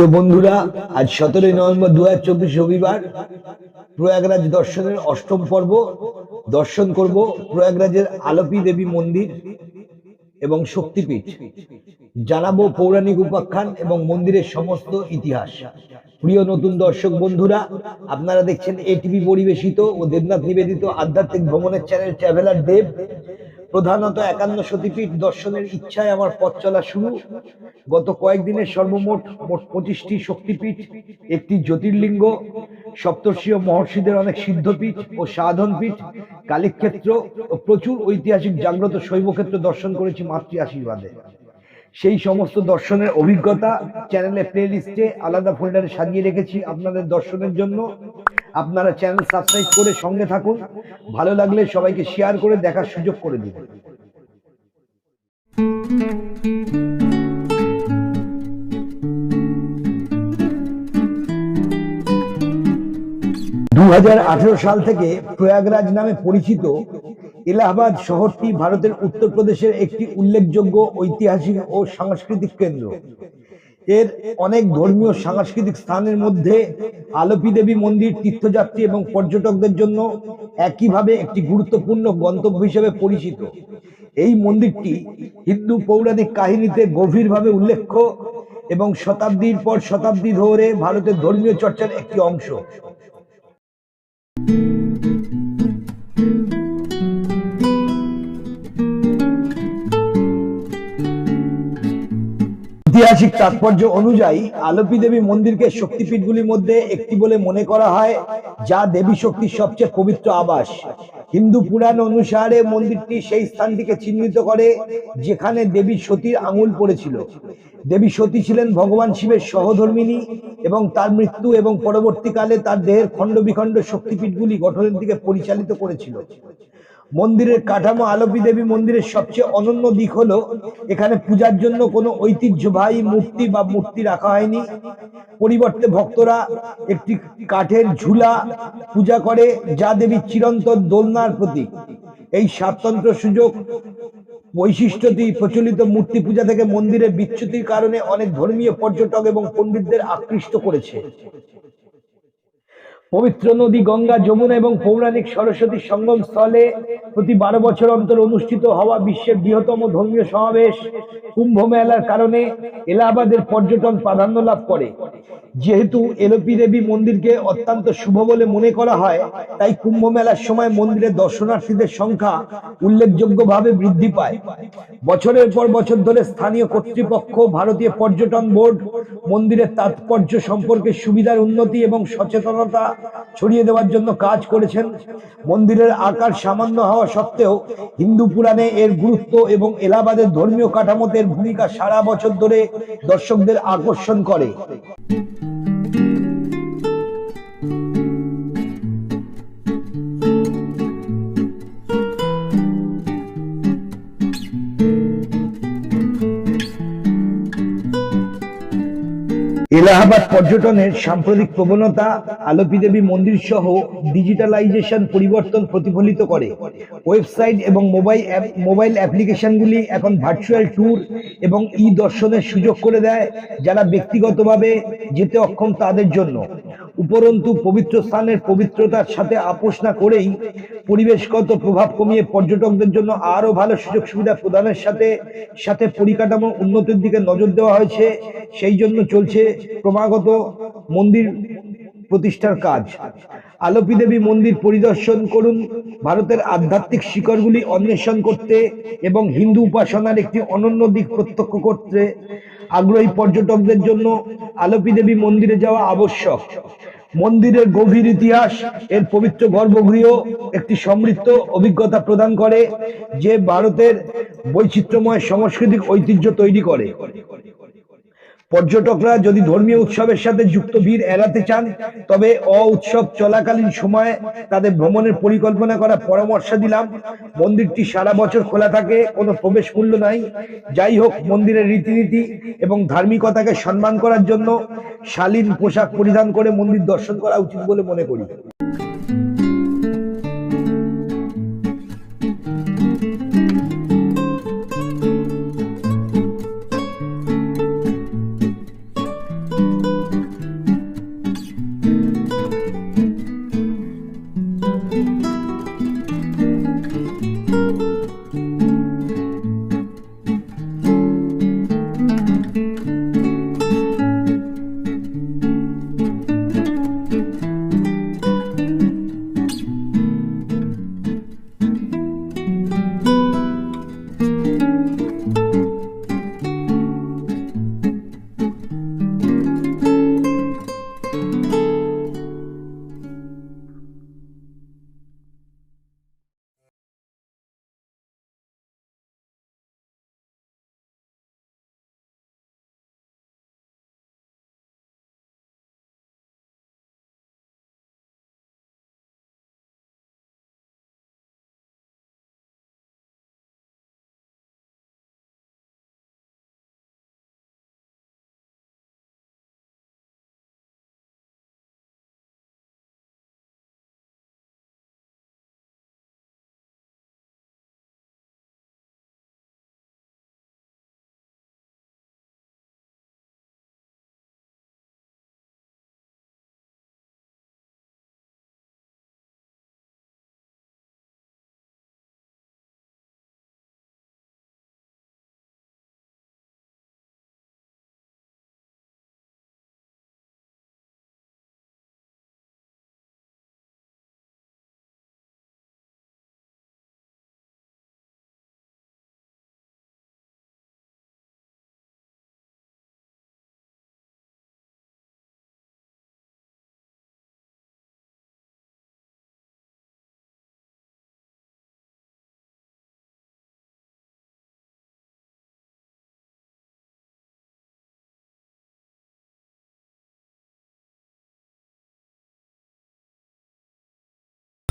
তো বন্ধুরা, আজ 17 নভেম্বর 2024 রবিবার প্রয়াগরাজ দর্শনের অষ্টম পর্ব দর্শন করব প্রয়াগরাজের আলপি দেবী মন্দির এবং শক্তিপীঠ, জানাবো পৌরাণিক উপাখ্যান এবং মন্দিরের সমস্ত ইতিহাস। প্রিয় নতুন দর্শক বন্ধুরা, আপনারা দেখছেন এটিভি পরিবেশিত ও দেবনাথ নিবেদিত আধ্যাত্মিক ভ্রমণের চ্যানেল ট্রাভেলার দেব। প্রধানত 51 সতীপীঠ দর্শনের ইচ্ছায় আমার পথ চলা শুরু। গত কয়েকদিনের সর্বমোট 25টি শক্তিপীঠ, একটি জ্যোতির্লিঙ্গ, সপ্তর্ষি ও মহর্ষিদের অনেক সিদ্ধপীঠ ও সাধনপীঠ, কালীক্ষেত্র ও প্রচুর ঐতিহাসিক জাগ্রত শৈবক্ষেত্র দর্শন করেছি মাতৃ আশীর্বাদে। সেই সমস্ত দর্শনের অভিজ্ঞতা চ্যানেলে প্লেলিস্টে আলাদা ফোল্ডারে সাজিয়ে রেখেছি আপনাদের দর্শনের জন্য। আপনারা চ্যানেল সাবস্ক্রাইব করে সঙ্গে থাকুন। ভালো লাগলে সবাইকে শেয়ার করে দেখার সুযোগ করে দিন। 2018 সাল থেকে প্রয়াগরাজ নামে পরিচিত এলাহাবাদ শহরটি ভারতের উত্তরপ্রদেশের একটি উল্লেখযোগ্য ঐতিহাসিক ও সাংস্কৃতিক কেন্দ্র। এর অনেক ধর্মীয় সাংস্কৃতিক স্থানের মধ্যে আলপি দেবী মন্দির তীর্থযাত্রী এবং পর্যটকদের জন্য একইভাবে একটি গুরুত্বপূর্ণ গন্তব্য হিসেবে পরিচিত। এই মন্দিরটি হিন্দু পৌরাণিক কাহিনীতে গভীরভাবে উল্লেখ্য এবং শতাব্দীর পর শতাব্দী ধরে ভারতের ধর্মীয় চর্চার একটি অংশ। ঐতিহাসিক তাৎপর্য অনুযায়ী আলপি দেবী মন্দিরকে শক্তিপীঠগুলির মধ্যে একটি বলে মনে করা হয়, যা দেবী শক্তির সবচেয়ে পবিত্র আবাস। হিন্দু পুরাণ অনুসারে মন্দিরটি সেই স্থানটিকে চিহ্নিত করে যেখানে দেবী সতীর আঙুল পড়েছিল। দেবী সতী ছিলেন ভগবান শিবের সহধর্মিণী এবং তার মৃত্যু এবং পরবর্তীকালে তার দেহের খণ্ড বিখণ্ড শক্তিপীঠগুলি গঠনের দিকে পরিচালিত করেছিল। মন্দিরের কাঠামো আলপি দেবী মন্দিরের সবচেয়ে অনন্য দিক হলো এখানে পূজার জন্য কোনো ঐতিহ্যবাহী মূর্তি রাখা হয়নি। পরিবর্তে ভক্তরা একটি কাঠের ঝুলা পূজা করে, যা দেবীর চিরন্তন দোলনার প্রতীক। এই স্বাতন্ত্র সুযোগ বৈশিষ্ট্যটি প্রচলিত মূর্তি পূজা থেকে মন্দিরের বিচ্যুতির কারণে অনেক ধর্মীয় পর্যটক এবং পণ্ডিতদের আকৃষ্ট করেছে। পবিত্র নদী গঙ্গা, যমুনা এবং পৌরাণিক সরস্বতী সঙ্গম স্থলে প্রতি 12 বছর অন্তর অনুষ্ঠিত হওয়া বিশ্বের বৃহত্তম ধর্মীয় সমাবেশ কুম্ভ মেলার কারণে এলাহাবাদের পর্যটন প্রাধান্য লাভ করে। যেহেতু আলপি দেবী মন্দিরকে অত্যন্ত শুভ বলে মনে করা হয়, তাই কুম্ভ মেলার সময় মন্দিরে দর্শনার্থীদের সংখ্যা উল্লেখযোগ্যভাবে বৃদ্ধি পায়। বছরের পর বছর ধরে স্থানীয় কর্তৃপক্ষ, ভারতীয় পর্যটন বোর্ড মন্দিরের তাৎপর্য সম্পর্কে সুবিধার উন্নতি এবং সচেতনতা ছড়িয়ে দেওয়ার জন্য কাজ করেছেন। মন্দিরের আকার সামান্য হওয়া সত্ত্বেও হিন্দু পুরাণে এর গুরুত্ব এবং এলাহাবাদের ধর্মীয় কাঠামোতে এর ভূমিকা সারা বছর ধরে দর্শকদের আকর্ষণ করে। এলাহাবাদ পর্যটনের সাম্প্রতিক প্রবণতা আলপি দেবী মন্দির সহ ডিজিটালাইজেশন পরিবর্তন প্রতিফলিত করে। ওয়েবসাইট এবং মোবাইল অ্যাপ্লিকেশনগুলি এখন ভার্চুয়াল ট্যুর এবং ই দর্শনের সুযোগ করে দেয়, যারা ব্যক্তিগতভাবে যেতে অক্ষম তাদের জন্য। উপরন্তু পবিত্র স্থানের পবিত্রতার সাথে আপোষ না করেই পরিবেশগত প্রভাব কমিয়ে পর্যটকদের জন্য আরো ভালো সুযোগ সুবিধা প্রদানের সাথে সাথে পরিকাঠামো উন্নতির দিকে নজর দেওয়া হয়েছে। সেই জন্য চলছে ক্রমাগত মন্দির প্রতিষ্ঠার কাজ। আলপি দেবী মন্দির পরিদর্শন করুন ভারতের আধ্যাত্মিক শিকড়গুলি অন্বেষণ করতে এবং হিন্দু উপাসনার একটি অনন্য দিক প্রত্যক্ষ করতে আগ্রহী পর্যটকদের জন্য আলপি দেবী মন্দিরে যাওয়া আবশ্যক। মন্দিরের গভীর ইতিহাস এর পবিত্র গর্ভগৃহ একটি সমৃদ্ধ অভিজ্ঞতা প্রদান করে, যে ভারতের বৈচিত্র্যময় সাংস্কৃতিক ঐতিহ্য তৈরি করে। পর্যটকরা যদি ধর্মীয় উৎসবের সাথে যুক্ত ভিড় এড়াতে চান, তবে উৎসব চলাকালীন সময়ে তাদের ভ্রমণের পরিকল্পনা করার পরামর্শ দিলাম। মন্দিরটি সারা বছর খোলা থাকে, কোনো প্রবেশ মূল্য নাই। যাই হোক, মন্দিরের রীতিনীতি এবং ধার্মিকতাকে সম্মান করার জন্য শালীন পোশাক পরিধান করে মন্দির দর্শন করা উচিত বলে মনে করি।